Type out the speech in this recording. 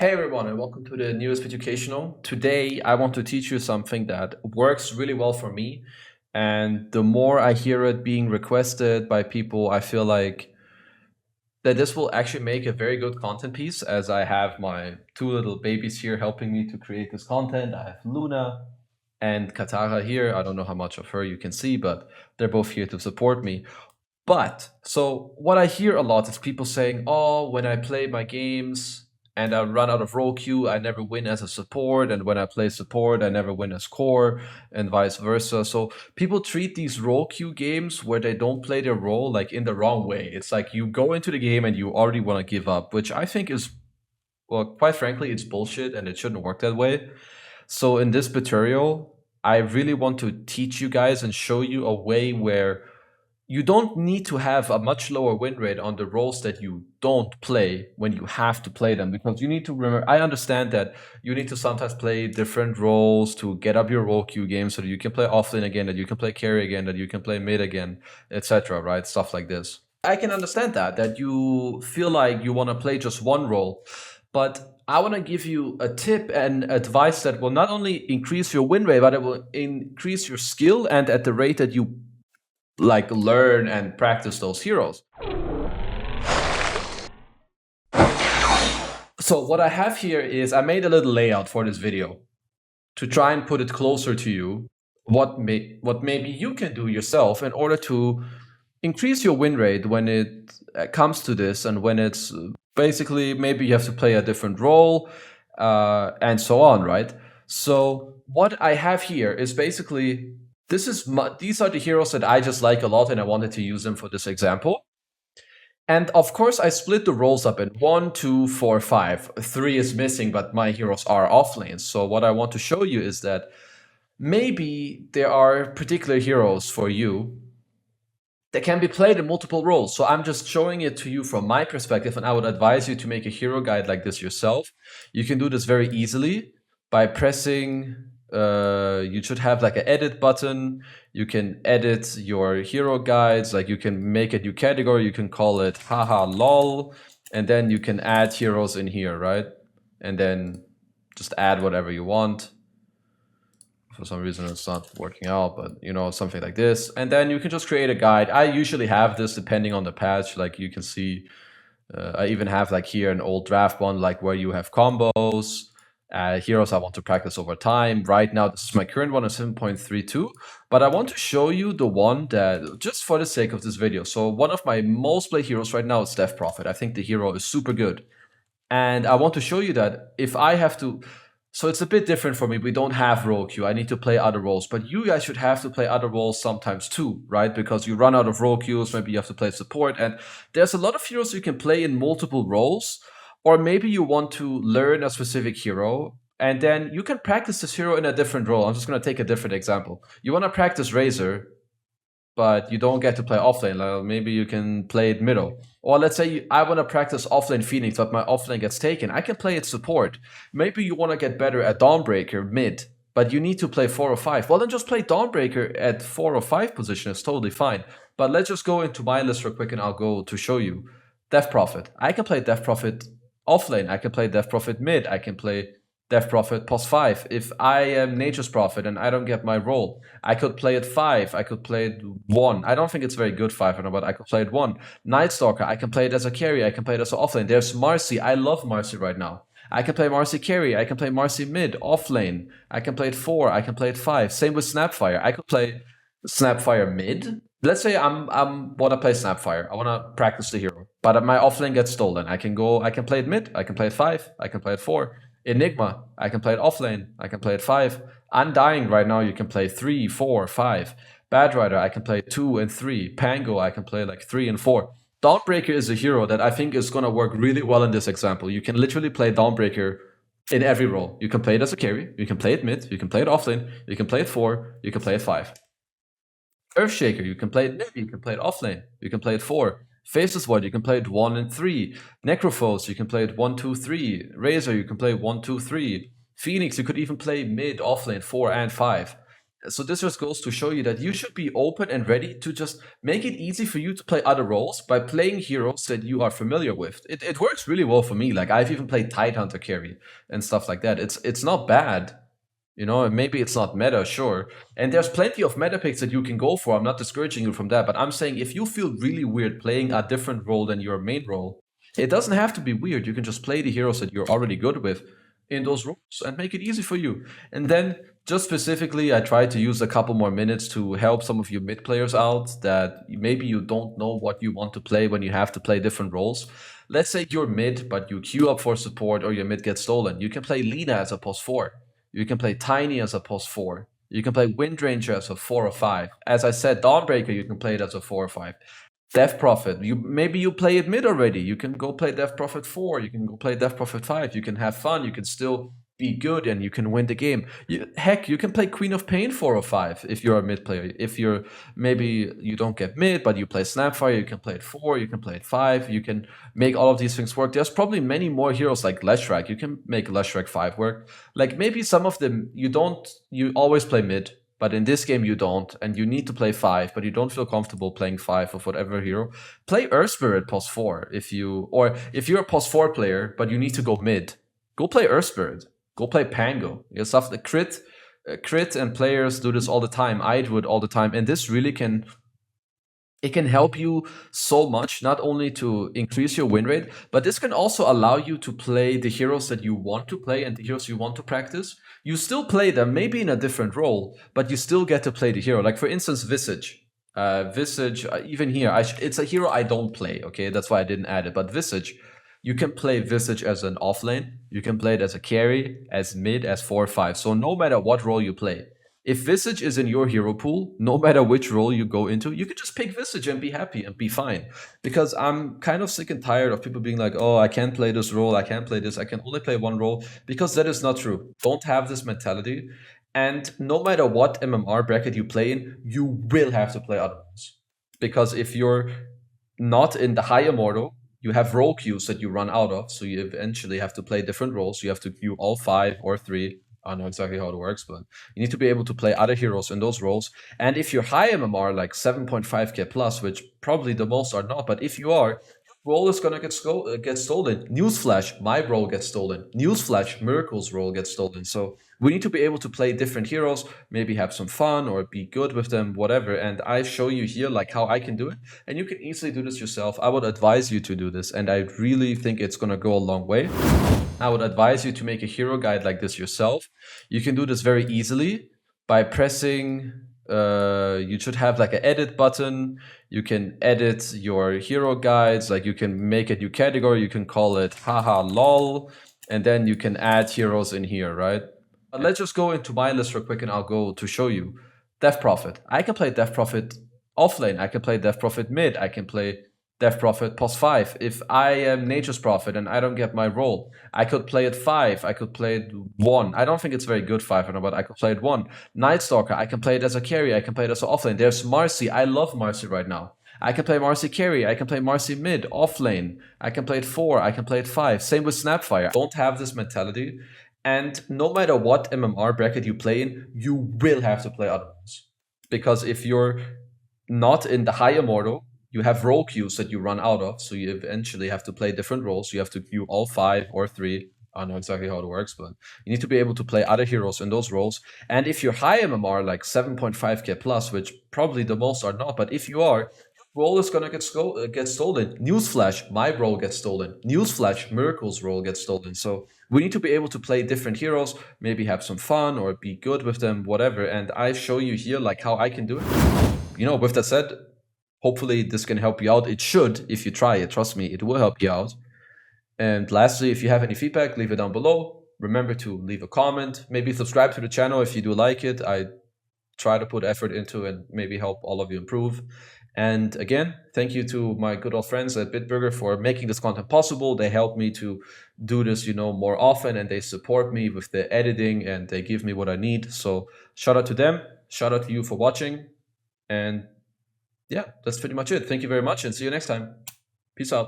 Hey everyone, and welcome to the newest educational. Today, I want to teach you something that works really well for me. And the more I hear it being requested by people, I feel like that this will actually make a very good content piece, as I have my two little babies here helping me to create this content. I have Luna and Katara here. I don't know how much of her you can see, but they're both here to support me. But so what I hear a lot is people saying, "Oh, when I play my games and I run out of role queue, I never win as a support, and when I play support, I never win as core, and vice versa." So people treat these role queue games where they don't play their role like in the wrong way. It's like you go into the game and you already want to give up, which I think is, well, quite frankly, it's bullshit and it shouldn't work that way. So in this tutorial, I really want to teach you guys and show you a way where you don't need to have a much lower win rate on the roles that you don't play when you have to play them, because you need to remember, I understand that you need to sometimes play different roles to get up your role queue game so that you can play offlane again, that you can play carry again, that you can play mid again, etc., right? Stuff like this. I can understand that you feel like you want to play just one role, but I want to give you a tip and advice that will not only increase your win rate, but it will increase your skill and at the rate that you like learn and practice those heroes. So what I have here is I made a little layout for this video to try and put it closer to you, what maybe you can do yourself in order to increase your win rate when it comes to this, and when it's basically maybe you have to play a different role and so on, right? So what I have here is basically these are the heroes that I just like a lot, and I wanted to use them for this example. And of course, I split the roles up in 1, 2, 4, 5. 3 is missing, but my heroes are off lanes. So what I want to show you is that maybe there are particular heroes for you that can be played in multiple roles. So I'm just showing it to you from my perspective, and I would advise you to make a hero guide like this yourself. You can do this very easily by pressing, you should have like an edit button. You can edit your hero guides, like you can make a new category, you can call it haha lol, and then you can add heroes in here, right? And then just add whatever you want. For some reason it's not working out, but you know, something like this. And then you can just create a guide. I usually have this depending on the patch. Like you can see, I even have like here an old draft one, like where you have combos, heroes I want to practice over time. Right now, this is my current one, is 7.32, but I want to show you the one that, just for the sake of this video. So one of my most played heroes right now is Death Prophet. I think the hero is super good. And I want to show you that if I have to, so it's a bit different for me. We don't have role queue. I need to play other roles, but you guys should have to play other roles sometimes too, right? Because you run out of role queues, maybe you have to play support, and there's a lot of heroes you can play in multiple roles. Or maybe you want to learn a specific hero, and then you can practice this hero in a different role. I'm just going to take a different example. You want to practice Razor, but you don't get to play offlane. Like maybe you can play it middle. Or let's say I want to practice offlane Phoenix, but my offlane gets taken. I can play it support. Maybe you want to get better at Dawnbreaker mid, but you need to play 4 or 5. Well, then just play Dawnbreaker at 4 or 5 position. It's totally fine. But let's just go into my list real quick, and I'll go to show you. Death Prophet. I can play Death Prophet offlane. I can play Death Prophet mid. I can play Death Prophet pos 5. If I am Nature's Prophet and I don't get my role, I could play it 5. I could play it 1. I don't think it's very good 5, but I could play it 1. Night Stalker, I can play it as a carry. I can play it as an offlane. There's Marcy. I love Marcy right now. I can play Marcy carry. I can play Marcy mid, offlane. I can play it 4. I can play it 5. Same with Snapfire. I could play Snapfire mid. Let's say I'm want to play Snapfire. I want to practice the hero, but my offlane gets stolen. I can play it mid. I can play it 5. I can play it 4. Enigma, I can play it offlane. I can play it 5. Undying right now, you can play 3, 4, 5. Bad Rider, I can play 2 and 3. Pango, I can play like 3 and 4. Dawnbreaker is a hero that I think is going to work really well in this example. You can literally play Dawnbreaker in every role. You can play it as a carry. You can play it mid. You can play it offlane. You can play it 4. You can play it 5. Earthshaker, you can play it mid. You can play it offlane. You can play it 4. Faceless Void, you can play it 1 and 3. Necrophos, you can play it 1, 2, 3. Razor, you can play 1, 2, 3. Phoenix, you could even play mid, offlane, 4 and 5. So this just goes to show you that you should be open and ready to just make it easy for you to play other roles by playing heroes that you are familiar with. It works really well for me. Like I've even played Tidehunter carry and stuff like that. It's not bad. You know, and maybe it's not meta, sure. And there's plenty of meta picks that you can go for. I'm not discouraging you from that, but I'm saying if you feel really weird playing a different role than your main role, it doesn't have to be weird. You can just play the heroes that you're already good with in those roles and make it easy for you. And then, just specifically, I try to use a couple more minutes to help some of you mid players out that maybe you don't know what you want to play when you have to play different roles. Let's say you're mid, but you queue up for support or your mid gets stolen. You can play Lina as a +4. You can play Tiny as a +4. You can play Windranger as a 4 or 5. As I said, Dawnbreaker, you can play it as a 4 or 5. Death Prophet, maybe you play it mid already. You can go play Death Prophet 4. You can go play Death Prophet 5. You can have fun. You can still be good and you can win the game. Heck, you can play Queen of Pain 4 or 5 if you're a mid player. If you're maybe you don't get mid, but you play Snapfire, you can play it 4, you can play it 5. You can make all of these things work. There's probably many more heroes like Leshrac. You can make Leshrac 5 work. Like maybe some of them you always play mid, but in this game you don't, and you need to play 5, but you don't feel comfortable playing 5 of whatever hero. Play Earth Spirit +4 if you're a +4 player, but you need to go mid. Go play Earth Spirit. Go play Pango. You stuff the crit and players do this all the time. I do it all the time, and this really can help you so much, not only to increase your win rate, but this can also allow you to play the heroes that you want to play and the heroes you want to practice. You still play them, maybe in a different role, but you still get to play the hero. Like for instance, Visage. Visage, even here, it's a hero I don't play, okay? That's why I didn't add it. But Visage, you can play Visage as an offlane. You can play it as a carry, as mid, as 4 or 5. So no matter what role you play, if Visage is in your hero pool, no matter which role you go into, you can just pick Visage and be happy and be fine. Because I'm kind of sick and tired of people being like, oh, I can't play this role, I can't play this, I can only play one role. Because that is not true. Don't have this mentality. And no matter what MMR bracket you play in, you will have to play other roles. Because if you're not in the high immortal, you have role queues that you run out of, so you eventually have to play different roles. You have to queue all 5 or 3. I don't know exactly how it works, but you need to be able to play other heroes in those roles. And if you're high MMR, like 7.5k plus, which probably the most are not, but if you are, role is gonna get stolen. Newsflash, my role gets stolen. Newsflash, Miracle's role gets stolen. So we need to be able to play different heroes, maybe have some fun or be good with them, whatever. And I show you here like how I can do it. And you can easily do this yourself. I would advise you to do this, and I really think it's gonna go a long way. I would advise you to make a hero guide like this yourself. You can do this very easily by pressing, you should have like an edit button. You can edit your hero guides, like you can make a new category, you can call it haha lol, and then you can add heroes in here, right? But let's just go into my list real quick and I'll go to show you. Death Prophet. I can play Death Prophet offlane, I can play Death Prophet mid, I can play Death Prophet +5. If I am Nature's Prophet and I don't get my role, I could play it 5. I could play it 1. I don't think it's very good 5, but I could play it 1. Night Stalker, I can play it as a carry. I can play it as an offlane. There's Marcy. I love Marcy right now. I can play Marcy carry. I can play Marcy mid, offlane. I can play it 4. I can play it 5. Same with Snapfire. Don't have this mentality. And no matter what MMR bracket you play in, you will have to play other roles. Because if you're not in the high immortal, you have role queues that you run out of, so you eventually have to play different roles. You have to queue all 5 or 3. I don't know exactly how it works, but you need to be able to play other heroes in those roles. And if you're high MMR, like 7.5k plus, which probably the most are not, but if you are, role is gonna get stolen. Newsflash, my role gets stolen. Newsflash, Miracle's role gets stolen. So we need to be able to play different heroes, maybe have some fun or be good with them, whatever. And I show you here like how I can do it. You know, with that said, hopefully this can help you out. It should, if you try it. Trust me, it will help you out. And lastly, if you have any feedback, leave it down below. Remember to leave a comment. Maybe subscribe to the channel if you do like it. I try to put effort into and maybe help all of you improve. And again, thank you to my good old friends at Bitburger for making this content possible. They help me to do this, more often, and they support me with the editing and they give me what I need. So shout out to them. Shout out to you for watching. And yeah, that's pretty much it. Thank you very much and see you next time. Peace out.